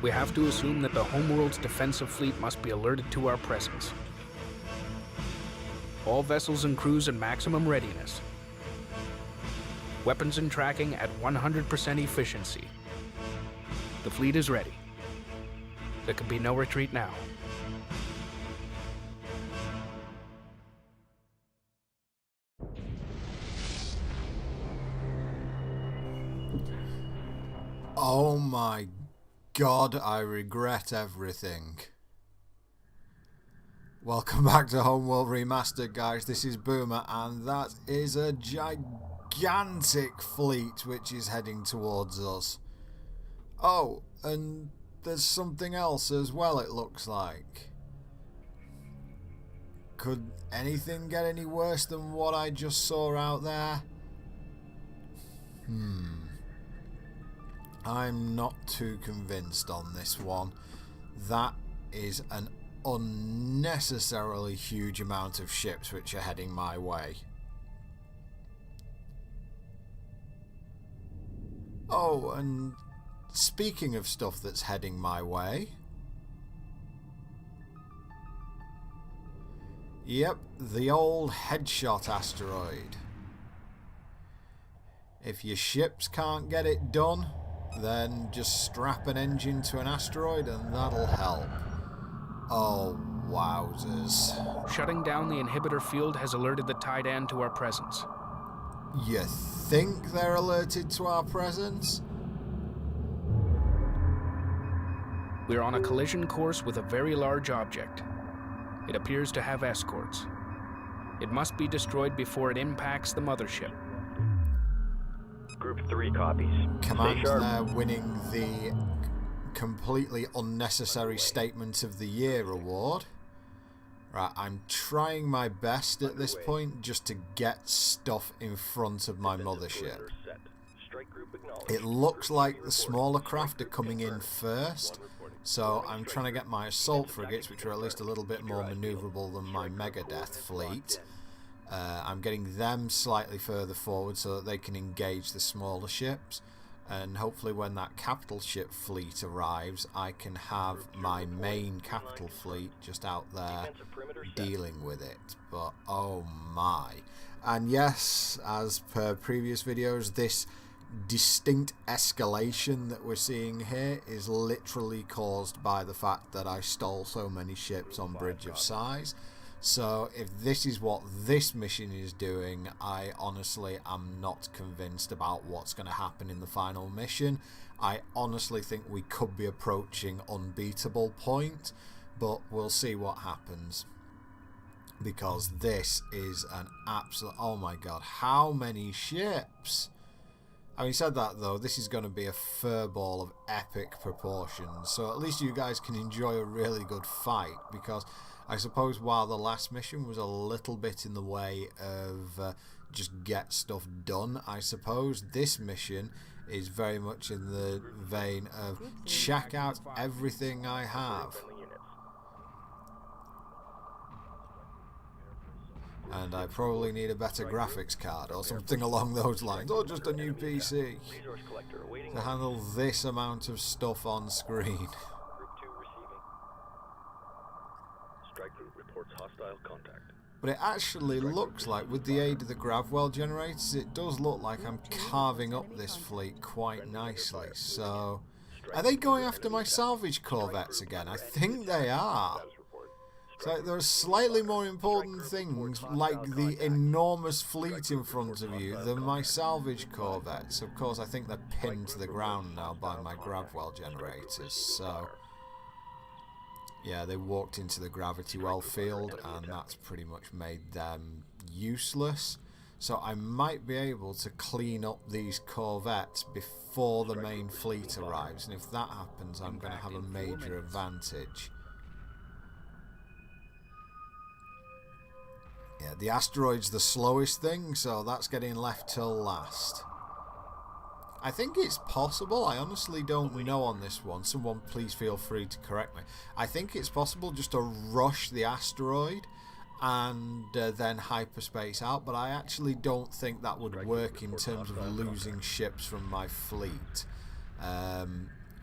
We have to assume that the Homeworld's defensive fleet must be alerted to our presence. All vessels and crews in maximum readiness. Weapons and tracking at 100% efficiency. The fleet is ready. There can be no retreat now. Oh my God, I regret everything. Welcome back to Homeworld Remastered, guys. This is Boomer, and that is a gigantic fleet which is heading towards us. Oh, and there's something else as well, it looks like. Could anything get any worse than what I just saw out there? I'm not too convinced on this one. That is an unnecessarily huge amount of ships which are heading my way. Oh, and speaking of stuff that's heading my way. Yep, the old headshot asteroid. If your ships can't get it done, then just strap an engine to an asteroid and that'll help. Oh, wowzers. Shutting down the inhibitor field has alerted the Titan to our presence. You think they're alerted to our presence? We're on a collision course with a very large object. It appears to have escorts. It must be destroyed before it impacts the mothership. Group 3 copies. Command there winning the completely unnecessary Statement of the Year award. Right, I'm trying my best at this point just to get stuff in front of my mothership. It looks like the smaller craft are coming in first, so I'm trying to get my assault frigates, which are at least a little bit more manoeuvrable than my Megadeth fleet. I'm getting them slightly further forward so that they can engage the smaller ships, and hopefully when that capital ship fleet arrives I can have my main capital fleet just out there dealing with it. But oh my. And yes, as per previous videos, this distinct escalation that we're seeing here is literally caused by the fact that I stole so many ships on Bridge of Sighs. So if this is what this mission is doing, I honestly am not convinced about what's going to happen in the final mission. I honestly think we could be approaching unbeatable point, but we'll see what happens. Because this is an absolute... oh my god, how many ships? Having said that though, this is going to be a furball of epic proportions, so at least you guys can enjoy a really good fight, because I suppose while the last mission was a little bit in the way of just get stuff done, I suppose this mission is very much in the vein of check out everything I have. And I probably need a better graphics card or something along those lines, or just a new PC to handle this amount of stuff on screen. But it actually looks like, with the aid of the Gravwell generators, it does look like I'm carving up this fleet quite nicely. So, are they going after my salvage corvettes again? I think they are. So there are slightly more important things, like the enormous fleet in front of you, than my salvage corvettes. Of course, I think they're pinned to the ground now by my Gravwell generators, so... yeah, they walked into the gravity well field, and that's pretty much made them useless. So I might be able to clean up these corvettes before the main fleet arrives, and if that happens, I'm going to have a major advantage. Yeah, the asteroid's the slowest thing, so that's getting left till last. I think it's possible, I honestly don't know on this one, someone please feel free to correct me. I think it's possible just to rush the asteroid and then hyperspace out, but I actually don't think that would work in terms of losing ships from my fleet.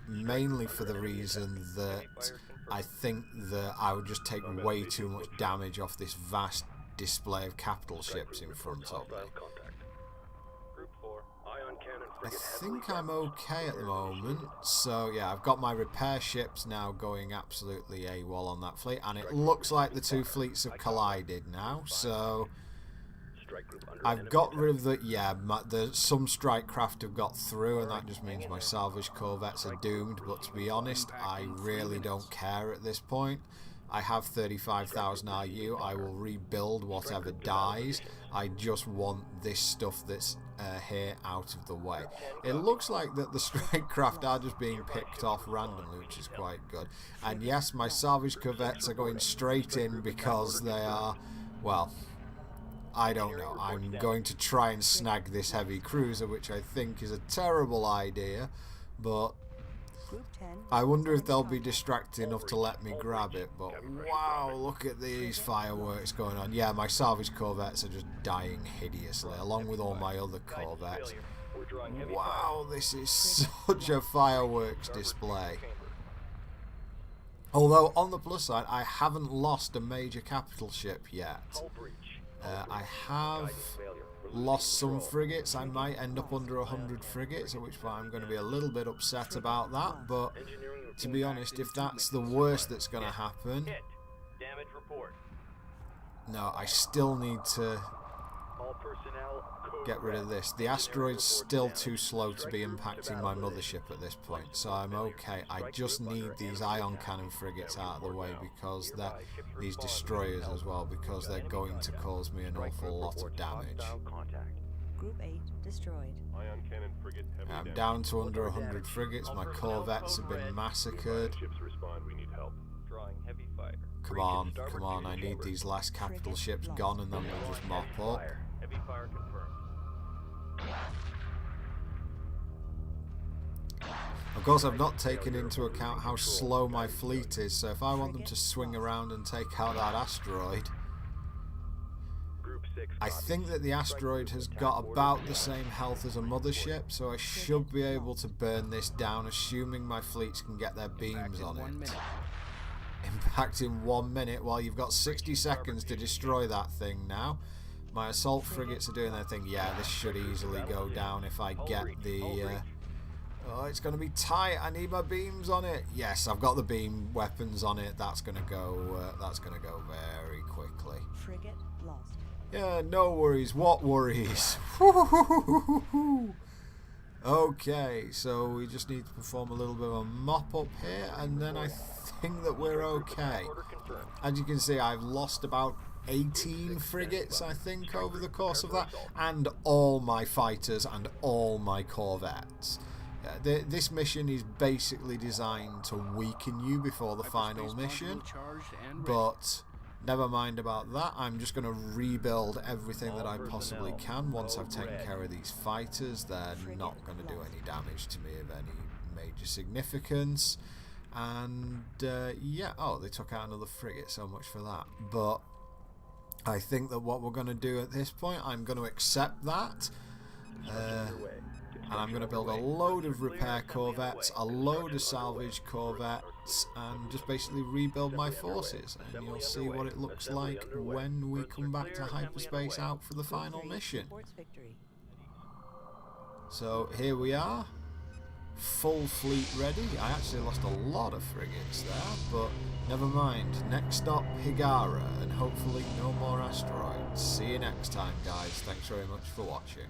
mainly for the reason that I think that I would just take way too much damage off this vast display of capital ships in front of me. I think I'm okay at the moment, so yeah, I've got my repair ships now going absolutely AWOL on that fleet, and it looks like the two fleets have collided now, so I've got rid of the, yeah, some strike craft have got through, and that just means my salvage corvettes are doomed, but to be honest, I really don't care at this point. I have 35,000 RU, I will rebuild whatever dies. I just want this stuff that's here out of the way. It looks like that the strike craft are just being picked off randomly, which is quite good. And yes, my salvage corvettes are going straight in because they are, well, I don't know. I'm going to try and snag this heavy cruiser, which I think is a terrible idea, but I wonder if they'll be distracted enough to let me grab it. But wow, look at these fireworks going on. Yeah, my salvage corvettes are just dying hideously, along with all my other corvettes. Wow, this is such a fireworks display. Although, on the plus side, I haven't lost a major capital ship yet. I have lost some frigates. I might end up under 100 frigates, at which point I'm going to be a little bit upset about that, but to be honest, if that's the worst that's going to happen, no, I still need to get rid of this. The asteroid's still too slow to be impacting my mothership at this point, so I'm okay. I just need these ion cannon frigates out of the way, because they're these destroyers as well, because they're going to cause me an awful lot of damage. Group 8 destroyed. I'm down to under 100 frigates. My corvettes have been massacred. Come on, come on, I need these last capital ships gone, and then we'll just mop up. Of course, I've not taken into account how slow my fleet is, so if I want them to swing around and take out that asteroid, I think that the asteroid has got about the same health as a mothership, so I should be able to burn this down, assuming my fleets can get their beams on it. Impact in 1 minute, while you've got 60 seconds to destroy that thing now. My assault frigates are doing their thing. Yeah, this should easily go down if I get the... oh, it's going to be tight. I need my beams on it. Yes, I've got the beam weapons on it. That's going to go very quickly. Frigate lost. Yeah, no worries. What worries? Okay, so we just need to perform a little bit of a mop-up here, and then I think that we're okay. As you can see, I've lost about 18 frigates, I think, over the course of that, and all my fighters and all my corvettes. This mission is basically designed to weaken you before the final mission, but never mind about that. I'm just going to rebuild everything that I possibly can once I've taken care of these fighters. They're not going to do any damage to me of any major significance. And yeah, oh, they took out another frigate, so much for that. But I think that what we're going to do at this point, I'm going to accept that. And I'm going to build a load of repair corvettes, a load of salvage corvettes, and just basically rebuild my forces. And you'll see what it looks like when we come back to hyperspace out for the final mission. So here we are, full fleet ready. I actually lost a lot of frigates there, but never mind. Next stop, Higara, and hopefully no more asteroids. See you next time, guys. Thanks very much for watching.